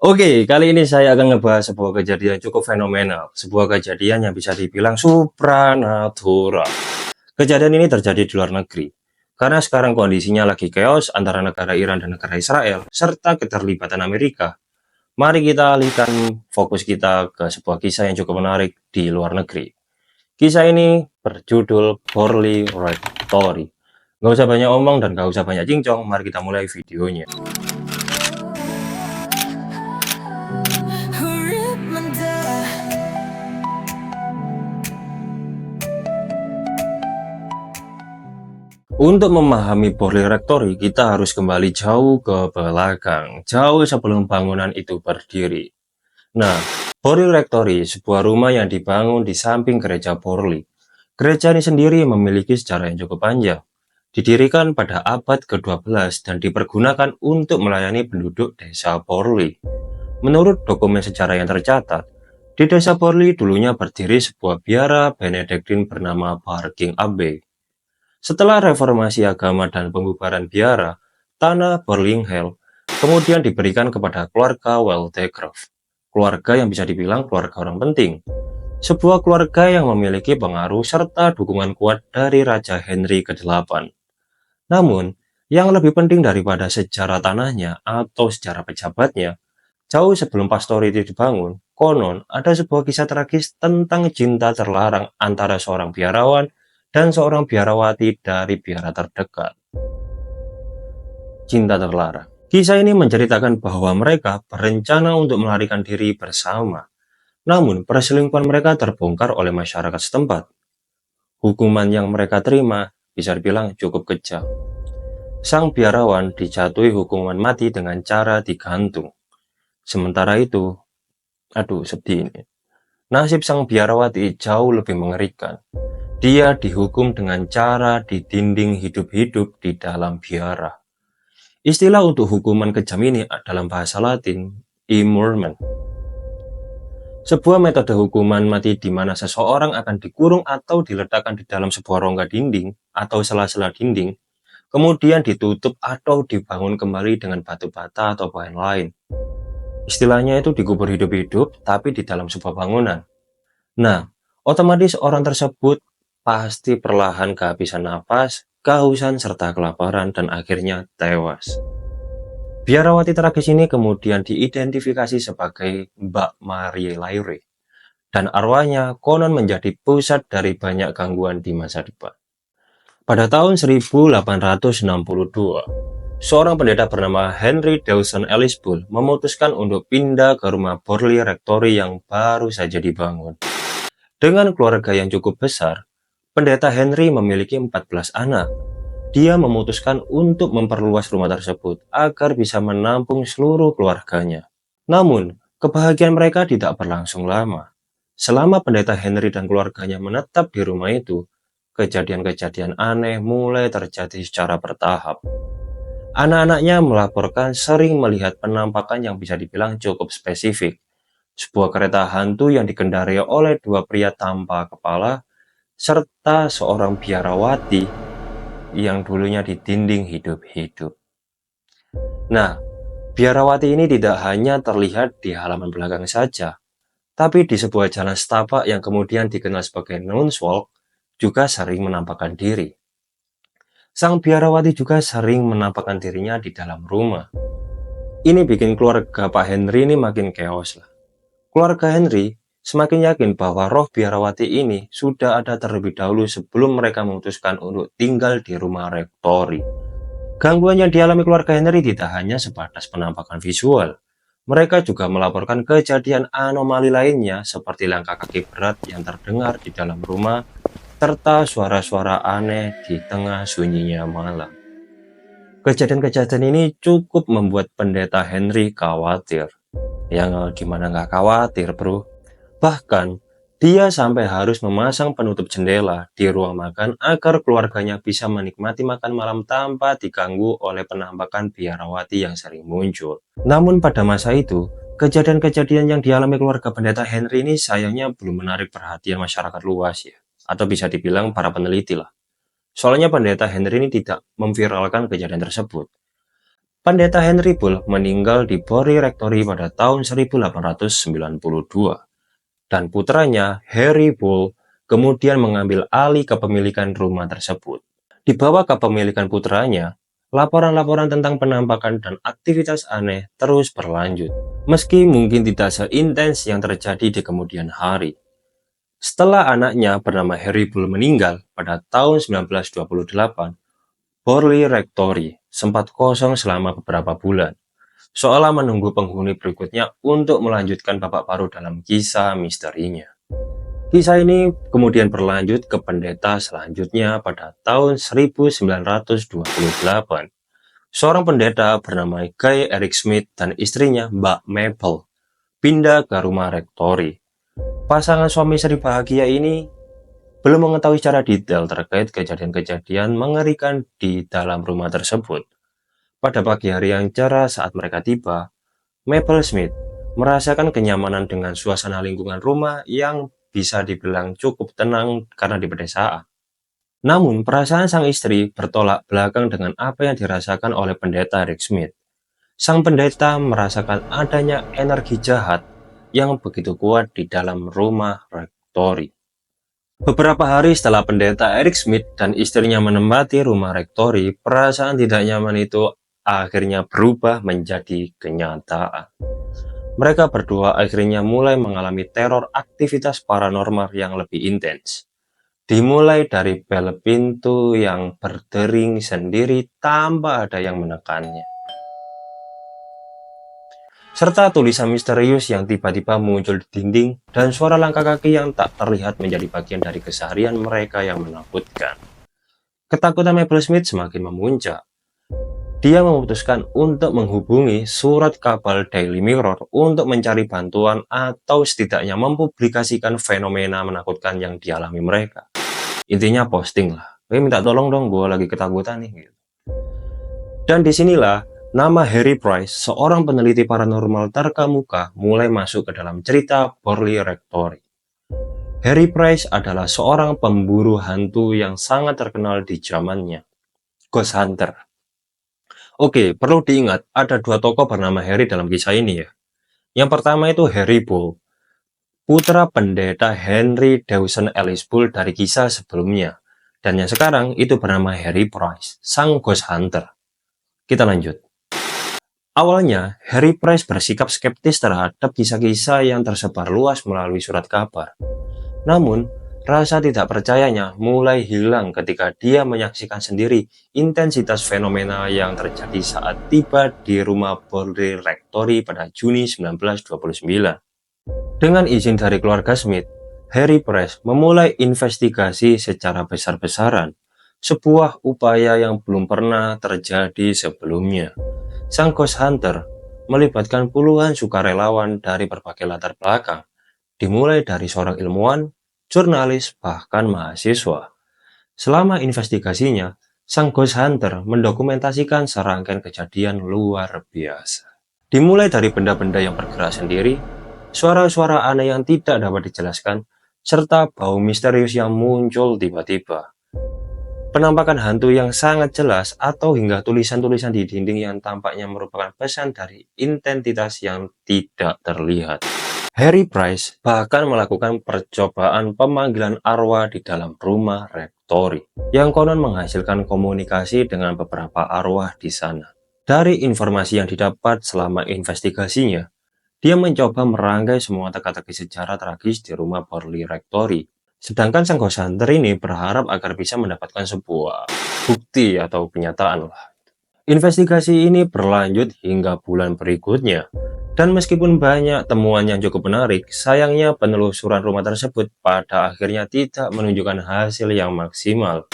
Oke, kali ini saya akan ngebahas sebuah kejadian cukup fenomenal, sebuah kejadian yang bisa dibilang supranatural. Kejadian ini terjadi di luar negeri, karena sekarang kondisinya lagi chaos antara negara Iran dan negara Israel, serta keterlibatan Amerika. Mari kita alihkan fokus kita ke sebuah kisah yang cukup menarik di luar negeri. Kisah ini berjudul Poorly Right Story. Nggak usah banyak omong dan nggak usah banyak cincong, mari kita mulai videonya. Untuk memahami Poorly Rectory, kita harus kembali jauh ke belakang, jauh sebelum bangunan itu berdiri. Nah, Poorly Rectory, sebuah rumah yang dibangun di samping gereja Poorly. Gereja ini sendiri memiliki sejarah yang cukup panjang. Didirikan pada abad ke-12 dan dipergunakan untuk melayani penduduk desa Poorly. Menurut dokumen sejarah yang tercatat, di desa Poorly dulunya berdiri sebuah biara Benediktin bernama Barking Abbey. Setelah reformasi agama dan pembubaran biara, tanah Berlinghel kemudian diberikan kepada keluarga Waldegrave, keluarga yang bisa dibilang keluarga orang penting, sebuah keluarga yang memiliki pengaruh serta dukungan kuat dari Raja Henry ke-8. Namun, yang lebih penting daripada sejarah tanahnya atau sejarah pejabatnya, jauh sebelum pastori itu dibangun, konon ada sebuah kisah tragis tentang cinta terlarang antara seorang biarawan dan seorang biarawati dari biara terdekat. Cinta terlarang. Kisah ini menceritakan bahwa mereka berencana untuk melarikan diri bersama. Namun, perselingkuhan mereka terbongkar oleh masyarakat setempat. Hukuman yang mereka terima bisa dibilang cukup kejam. Sang biarawan dijatuhi hukuman mati dengan cara digantung. Sementara itu, aduh sedih ini. Nasib sang biarawati jauh lebih mengerikan. Dia dihukum dengan cara didinding hidup-hidup di dalam biara. Istilah untuk hukuman kejam ini dalam bahasa Latin, immurement. Sebuah metode hukuman mati di mana seseorang akan dikurung atau diletakkan di dalam sebuah rongga dinding atau sela-sela dinding, kemudian ditutup atau dibangun kembali dengan batu bata atau bahan lain. Istilahnya itu dikubur hidup-hidup tapi di dalam sebuah bangunan. Nah, otomatis orang tersebut pasti perlahan kehabisan nafas, kehausan, serta kelaparan, dan akhirnya tewas. Biarawati tragis ini kemudian diidentifikasi sebagai Mbak Marie Laure, dan arwahnya konon menjadi pusat dari banyak gangguan di masa depan. Pada tahun 1862, seorang pendeta bernama Henry Dawson Ellis Bull memutuskan untuk pindah ke rumah Poorly Rectory yang baru saja dibangun. Dengan keluarga yang cukup besar, Pendeta Henry memiliki 14 anak. Dia memutuskan untuk memperluas rumah tersebut agar bisa menampung seluruh keluarganya. Namun, kebahagiaan mereka tidak berlangsung lama. Selama Pendeta Henry dan keluarganya menetap di rumah itu, kejadian-kejadian aneh mulai terjadi secara bertahap. Anak-anaknya melaporkan sering melihat penampakan yang bisa dibilang cukup spesifik. Sebuah kereta hantu yang dikendarai oleh dua pria tanpa kepala serta seorang biarawati yang dulunya ditinding hidup-hidup. Nah, biarawati ini tidak hanya terlihat di halaman belakang saja, tapi di sebuah jalan setapak yang kemudian dikenal sebagai Nuns Walk juga sering menampakkan diri. Sang biarawati juga sering menampakkan dirinya di dalam rumah. Ini bikin keluarga Pak Henry ini makin chaos lah. Keluarga Henry semakin yakin bahwa roh biarawati ini sudah ada terlebih dahulu sebelum mereka memutuskan untuk tinggal di rumah Rectory. Gangguan yang dialami keluarga Henry tidak hanya sebatas penampakan visual. Mereka juga melaporkan kejadian anomali lainnya seperti langkah kaki berat yang terdengar di dalam rumah, serta suara-suara aneh di tengah sunyinya malam. Kejadian-kejadian ini cukup membuat pendeta Henry khawatir. Yang gimana nggak khawatir bro? Bahkan, dia sampai harus memasang penutup jendela di ruang makan agar keluarganya bisa menikmati makan malam tanpa diganggu oleh penampakan biarawati yang sering muncul. Namun pada masa itu, kejadian-kejadian yang dialami keluarga pendeta Henry ini sayangnya belum menarik perhatian masyarakat luas ya. Atau bisa dibilang para peneliti lah. Soalnya pendeta Henry ini tidak memviralkan kejadian tersebut. Pendeta Henry Bull meninggal di Borley Rectory pada tahun 1892, dan putranya Harry Bull kemudian mengambil alih kepemilikan rumah tersebut. Di bawah kepemilikan putranya, laporan-laporan tentang penampakan dan aktivitas aneh terus berlanjut, meski mungkin tidak seintens yang terjadi di kemudian hari. Setelah anaknya bernama Harry Bull meninggal pada tahun 1928, Borley Rectory sempat kosong selama beberapa bulan, seolah menunggu penghuni berikutnya untuk melanjutkan babak baru dalam kisah misterinya. Kisah ini kemudian berlanjut ke pendeta selanjutnya pada tahun 1928. Seorang pendeta bernama Guy Eric Smith dan istrinya Mbak Maple pindah ke rumah Rectory. Pasangan suami istri bahagia ini belum mengetahui secara detail terkait kejadian-kejadian mengerikan di dalam rumah tersebut. Pada pagi hari yang cerah saat mereka tiba, Maple Smith merasakan kenyamanan dengan suasana lingkungan rumah yang bisa dibilang cukup tenang karena di pedesaan. Namun, perasaan sang istri bertolak belakang dengan apa yang dirasakan oleh pendeta Rick Smith. Sang pendeta merasakan adanya energi jahat yang begitu kuat di dalam rumah Rectory. Beberapa hari setelah pendeta Eric Smith dan istrinya menempati rumah Rectory, perasaan tidak nyaman itu akhirnya berubah menjadi kenyataan. Mereka berdua akhirnya mulai mengalami teror aktivitas paranormal yang lebih intens. Dimulai dari bel pintu yang berdering sendiri tanpa ada yang menekannya, serta tulisan misterius yang tiba-tiba muncul di dinding dan suara langkah kaki yang tak terlihat menjadi bagian dari keseharian mereka yang menakutkan. Ketakutan Maple Smith semakin memuncak. Dia memutuskan untuk menghubungi surat kabar Daily Mirror untuk mencari bantuan atau setidaknya mempublikasikan fenomena menakutkan yang dialami mereka. Intinya posting lah, minta tolong dong, gue lagi ketakutan nih. Dan disinilah nama Harry Price, seorang peneliti paranormal terkemuka, mulai masuk ke dalam cerita Borley Rectory. Harry Price adalah seorang pemburu hantu yang sangat terkenal di zamannya, Ghost Hunter. Oke, perlu diingat, ada dua tokoh bernama Harry dalam kisah ini ya. Yang pertama itu Harry Bull, putra pendeta Henry Dawson Ellis Bull dari kisah sebelumnya. Dan yang sekarang itu bernama Harry Price, sang Ghost Hunter. Kita lanjut. Awalnya, Harry Price bersikap skeptis terhadap kisah-kisah yang tersebar luas melalui surat kabar. Namun, rasa tidak percayanya mulai hilang ketika dia menyaksikan sendiri intensitas fenomena yang terjadi saat tiba di rumah Borley Rectory pada Juni 1929. Dengan izin dari keluarga Smith, Harry Price memulai investigasi secara besar-besaran, sebuah upaya yang belum pernah terjadi sebelumnya. Sang Ghost Hunter melibatkan puluhan sukarelawan dari berbagai latar belakang, dimulai dari seorang ilmuwan, jurnalis, bahkan mahasiswa. Selama investigasinya, sang Ghost Hunter mendokumentasikan serangkaian kejadian luar biasa. Dimulai dari benda-benda yang bergerak sendiri, suara-suara aneh yang tidak dapat dijelaskan, serta bau misterius yang muncul tiba-tiba. Penampakan hantu yang sangat jelas atau hingga tulisan-tulisan di dinding yang tampaknya merupakan pesan dari identitas yang tidak terlihat. Harry Price bahkan melakukan percobaan pemanggilan arwah di dalam rumah Rectory, yang konon menghasilkan komunikasi dengan beberapa arwah di sana. Dari informasi yang didapat selama investigasinya, dia mencoba merangkai semua teka-teki sejarah tragis di rumah Borley Rectory. Sedangkan sang Ghost Hunter ini berharap agar bisa mendapatkan sebuah bukti atau kenyataan lah. Investigasi ini berlanjut hingga bulan berikutnya. Dan meskipun banyak temuan yang cukup menarik, sayangnya penelusuran rumah tersebut pada akhirnya tidak menunjukkan hasil yang maksimal.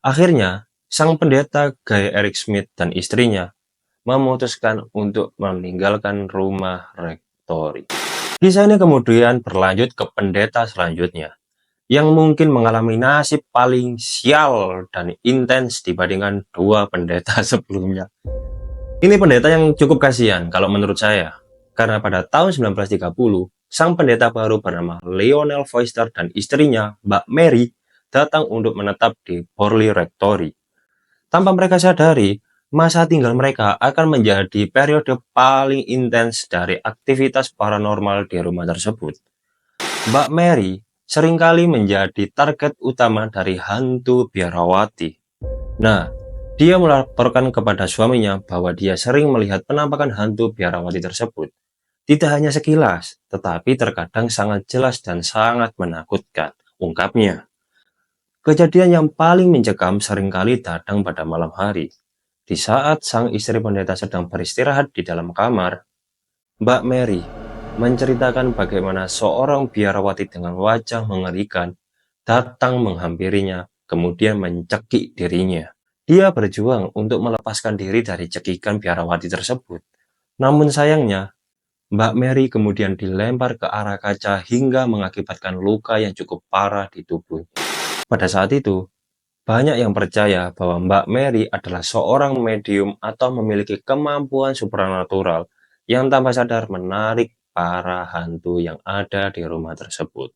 Akhirnya, sang pendeta Guy Eric Smith dan istrinya memutuskan untuk meninggalkan rumah Rectory. Kisah ini kemudian berlanjut ke pendeta selanjutnya, yang mungkin mengalami nasib paling sial dan intens dibandingkan dua pendeta sebelumnya. Ini pendeta yang cukup kasihan kalau menurut saya, karena pada tahun 1930, sang pendeta baru bernama Lionel Foister dan istrinya, Mbak Mary, datang untuk menetap di Borley Rectory. Tanpa mereka sadari, masa tinggal mereka akan menjadi periode paling intens dari aktivitas paranormal di rumah tersebut. Mbak Mary seringkali menjadi target utama dari hantu biarawati. Nah, dia melaporkan kepada suaminya bahwa dia sering melihat penampakan hantu biarawati tersebut. Tidak hanya sekilas, tetapi terkadang sangat jelas dan sangat menakutkan, ungkapnya. Kejadian yang paling mencekam seringkali datang pada malam hari. Di saat sang istri pendeta sedang beristirahat di dalam kamar, Mbak Mary menceritakan bagaimana seorang biarawati dengan wajah mengerikan datang menghampirinya, kemudian mencekik dirinya. Dia berjuang untuk melepaskan diri dari cekikan biarawati tersebut. Namun sayangnya, Mbak Mary kemudian dilempar ke arah kaca hingga mengakibatkan luka yang cukup parah di tubuh. Pada saat itu, banyak yang percaya bahwa Mbak Mary adalah seorang medium atau memiliki kemampuan supranatural yang tanpa sadar menarik para hantu yang ada di rumah tersebut.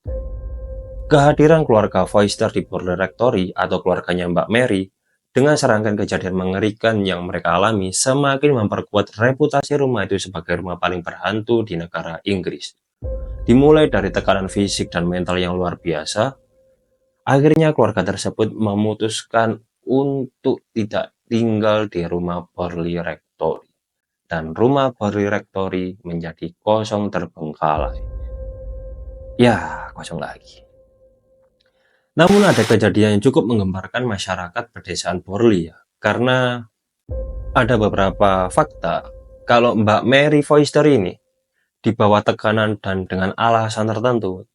Kehadiran keluarga Foister di Borley Rectory atau keluarganya Mbak Mary dengan serangkaian kejadian mengerikan yang mereka alami semakin memperkuat reputasi rumah itu sebagai rumah paling berhantu di negara Inggris. Dimulai dari tekanan fisik dan mental yang luar biasa, akhirnya keluarga tersebut memutuskan untuk tidak tinggal di rumah Borley Rectory. Dan rumah Borley Rectory menjadi kosong terbengkalai. Ya, kosong lagi. Namun ada kejadian yang cukup menggemparkan masyarakat pedesaan Borley ya, karena ada beberapa fakta kalau Mbak Mary Foister ini di bawah tekanan dan dengan alasan tertentu,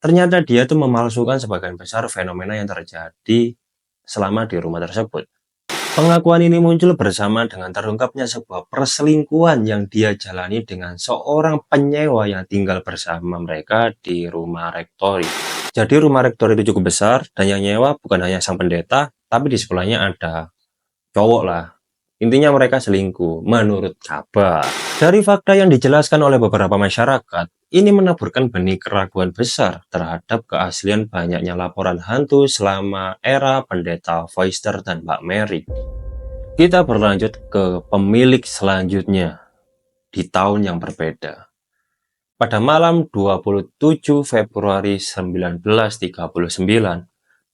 ternyata dia tuh memalsukan sebagian besar fenomena yang terjadi selama di rumah tersebut. Pengakuan ini muncul bersama dengan terungkapnya sebuah perselingkuhan yang dia jalani dengan seorang penyewa yang tinggal bersama mereka di rumah rektori. Jadi rumah rektor itu cukup besar dan yang nyewa bukan hanya sang pendeta, tapi di sebelahnya ada cowok lah. Intinya mereka selingkuh, menurut kabar. Dari fakta yang dijelaskan oleh beberapa masyarakat, ini menaburkan benih keraguan besar terhadap keaslian banyaknya laporan hantu selama era pendeta Foister dan Mbak Mary. Kita berlanjut ke pemilik selanjutnya di tahun yang berbeda. Pada malam 27 Februari 1939,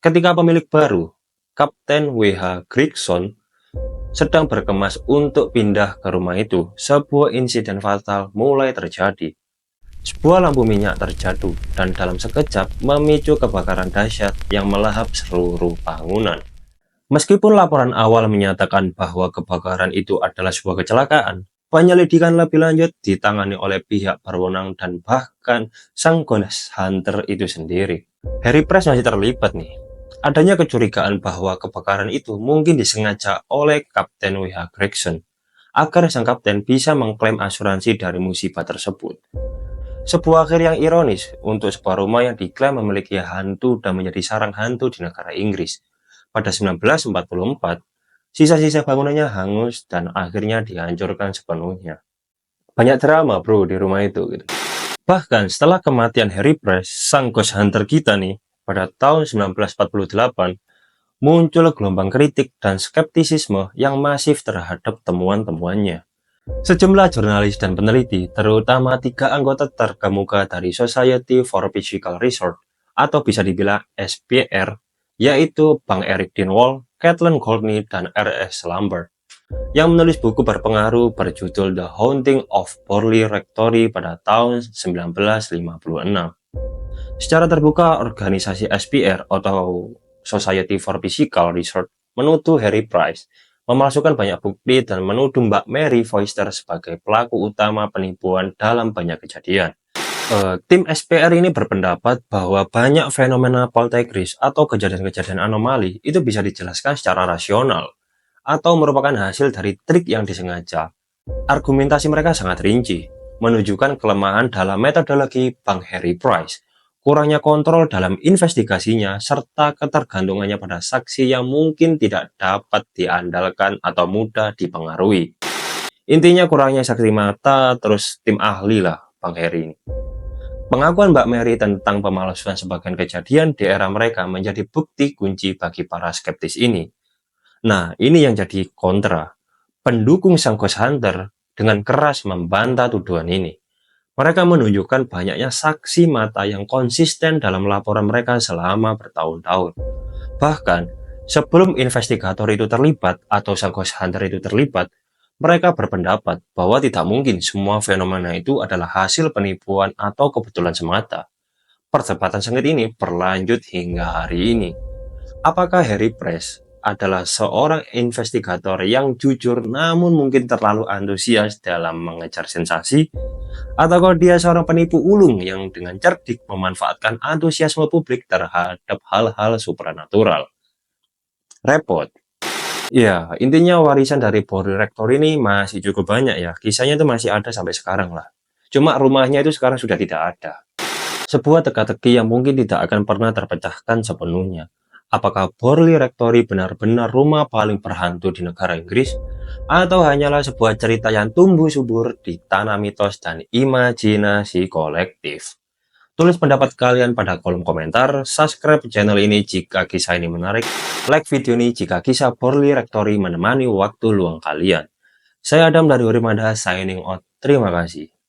ketika pemilik baru, Kapten W.H. Gregson, sedang berkemas untuk pindah ke rumah itu, sebuah insiden fatal mulai terjadi. Sebuah lampu minyak terjatuh dan dalam sekejap memicu kebakaran dahsyat yang melahap seluruh bangunan. Meskipun laporan awal menyatakan bahwa kebakaran itu adalah sebuah kecelakaan, penyelidikan lebih lanjut ditangani oleh pihak berwenang dan bahkan sang ghost hunter itu sendiri. Harry Price masih terlibat nih. Adanya kecurigaan bahwa kebakaran itu mungkin disengaja oleh Kapten W.H. Gregson agar sang kapten bisa mengklaim asuransi dari musibah tersebut. Sebuah akhir yang ironis untuk sebuah rumah yang diklaim memiliki hantu dan menjadi sarang hantu di negara Inggris. Pada 1944, sisa-sisa bangunannya hangus dan akhirnya dihancurkan sepenuhnya. Banyak drama bro di rumah itu gitu. Bahkan setelah kematian Harry Price, sang ghost hunter kita nih, pada tahun 1948, muncul gelombang kritik dan skeptisisme yang masif terhadap temuan-temuannya. Sejumlah jurnalis dan peneliti, terutama 3 anggota terkemuka dari Society for Psychical Research, atau bisa dibilang SPR, yaitu Bang Eric Dinwall, Kathleen Courtney, dan R.S. Lambert, yang menulis buku berpengaruh berjudul The Haunting of Borley Rectory pada tahun 1956. Secara terbuka, organisasi SPR atau Society for Psychical Research menuduh Harry Price memalsukan banyak bukti dan menuduh Mbak Mary Foister sebagai pelaku utama penipuan dalam banyak kejadian. Tim SPR ini berpendapat bahwa banyak fenomena poltergeist atau kejadian-kejadian anomali itu bisa dijelaskan secara rasional atau merupakan hasil dari trik yang disengaja. Argumentasi mereka sangat rinci, menunjukkan kelemahan dalam metodologi Bang Harry Price, kurangnya kontrol dalam investigasinya, serta ketergantungannya pada saksi yang mungkin tidak dapat diandalkan atau mudah dipengaruhi. Intinya kurangnya saksi mata, terus tim ahli lah Bang Harry ini. Pengakuan Mbak Mary tentang pemalsuan sebagian kejadian di era mereka menjadi bukti kunci bagi para skeptis ini. Nah, ini yang jadi kontra. Pendukung sang Ghost Hunter dengan keras membantah tuduhan ini. Mereka menunjukkan banyaknya saksi mata yang konsisten dalam laporan mereka selama bertahun-tahun. Bahkan, sebelum investigator itu terlibat atau sang Ghost Hunter itu terlibat, mereka berpendapat bahwa tidak mungkin semua fenomena itu adalah hasil penipuan atau kebetulan semata. Perdebatan sengit ini berlanjut hingga hari ini. Apakah Harry Price adalah seorang investigator yang jujur namun mungkin terlalu antusias dalam mengejar sensasi? Ataukah dia seorang penipu ulung yang dengan cerdik memanfaatkan antusiasme publik terhadap hal-hal supranatural? Repot. Ya, intinya warisan dari Board Rector ini masih cukup banyak ya. Kisahnya itu masih ada sampai sekarang lah. Cuma rumahnya itu sekarang sudah tidak ada. Sebuah teka-teki yang mungkin tidak akan pernah terpecahkan sepenuhnya. Apakah Borley Rectory benar-benar rumah paling berhantu di negara Inggris? Atau hanyalah sebuah cerita yang tumbuh subur di tanah mitos dan imajinasi kolektif? Tulis pendapat kalian pada kolom komentar, subscribe channel ini jika kisah ini menarik, like video ini jika kisah Borley Rectory menemani waktu luang kalian. Saya Adam dari Urimada, signing out. Terima kasih.